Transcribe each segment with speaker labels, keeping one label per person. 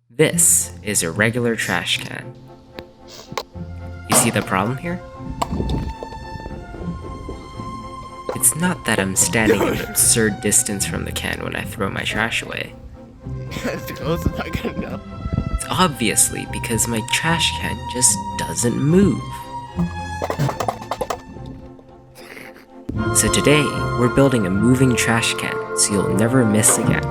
Speaker 1: This is a regular trash can. You see the problem here? It's not that I'm standing an absurd distance from the can when I throw my trash away. It's obviously because my trash can just doesn't move. So today, we're building a moving trash can so you'll never miss again.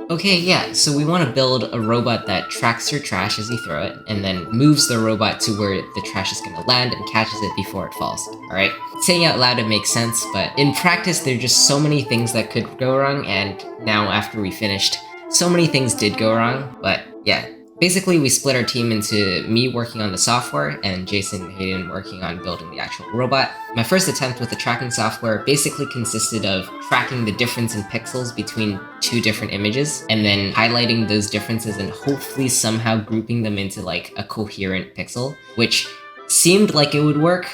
Speaker 1: Okay, yeah, so we want to build a robot that tracks your trash as you throw it, and then moves the robot to where the trash is going to land and catches it before it falls, alright? Saying out loud it makes sense, but in practice there are just so many things that could go wrong, and now after we finished, so many things did go wrong, but yeah. Basically, we split our team into me working on the software and Jason and Haeden working on building the actual robot. My first attempt with the tracking software basically consisted of tracking the difference in pixels between two different images and then highlighting those differences and hopefully somehow grouping them into like a coherent pixel, which seemed like it would work.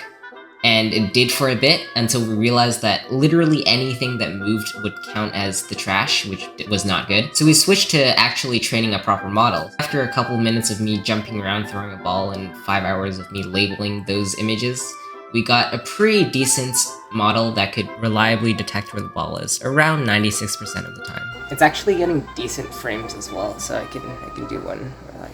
Speaker 1: And it did for a bit until we realized that literally anything that moved would count as the trash, which was not good. So we switched to actually training a proper model. After a couple minutes of me jumping around throwing a ball and 5 hours of me labeling those images, we got a pretty decent model that could reliably detect where the ball is, around 96% of the time.
Speaker 2: It's actually getting decent frames as well, so I can do one where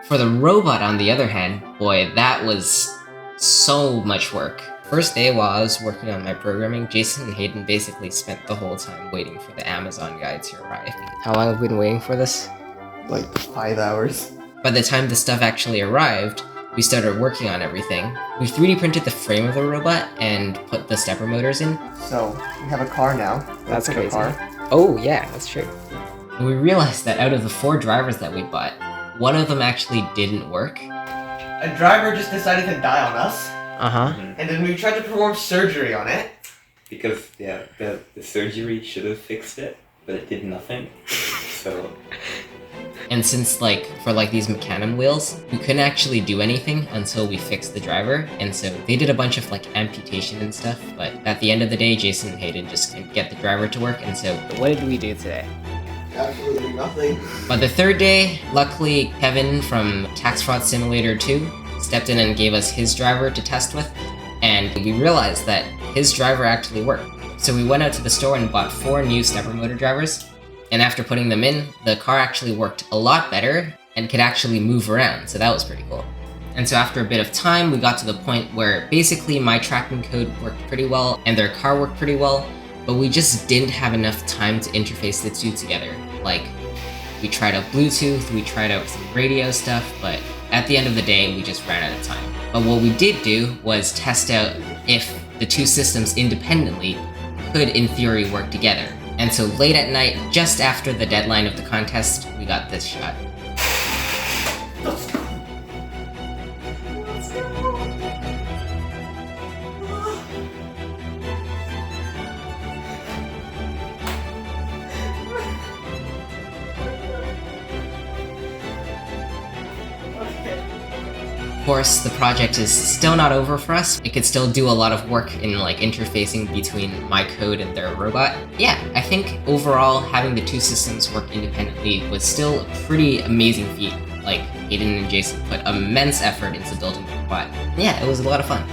Speaker 1: For the robot, on the other hand, boy, that was so much work. First day while I was working on my programming, Jason and Haeden basically spent the whole time waiting for the Amazon guy to arrive.
Speaker 2: How long have we been waiting for this?
Speaker 3: Like 5 hours.
Speaker 1: By the time the stuff actually arrived, we started working on everything. We 3D printed the frame of the robot and put the stepper motors in.
Speaker 3: So, we have a car now.
Speaker 2: That's
Speaker 3: like
Speaker 2: crazy.
Speaker 3: A car.
Speaker 2: Oh yeah, that's true.
Speaker 1: And we realized that out of the 4 drivers that we bought, one of them actually didn't work.
Speaker 3: A driver just decided to die on us,
Speaker 2: Uh-huh.
Speaker 3: and then we tried to perform surgery on it.
Speaker 4: Because, yeah, the surgery should have fixed it, but it did nothing, so...
Speaker 1: And since, for these Mecanum wheels, we couldn't actually do anything until we fixed the driver, and so they did a bunch of, amputation and stuff, but at the end of the day, Jason and Haeden just couldn't get the driver to work, and so...
Speaker 2: What did we do today?
Speaker 3: Absolutely nothing.
Speaker 1: By the 3rd day, luckily, Kevin from Tax Fraud Simulator 2 stepped in and gave us his driver to test with, and we realized that his driver actually worked. So we went out to the store and bought 4 new stepper motor drivers, and after putting them in, the car actually worked a lot better and could actually move around, so that was pretty cool. And so after a bit of time, we got to the point where basically my tracking code worked pretty well and their car worked pretty well, but we just didn't have enough time to interface the two together. We tried out Bluetooth, we tried out some radio stuff, but at the end of the day, we just ran out of time. But what we did do was test out if the two systems independently could, in theory, work together. And so late at night, just after the deadline of the contest, we got this shot.
Speaker 3: Let's go. Let's go.
Speaker 1: Of course, the project is still not over for us. It could still do a lot of work in interfacing between my code and their robot. Yeah, I think overall having the two systems work independently was still a pretty amazing feat. Haeden and Jason put immense effort into building the robot. Yeah, it was a lot of fun.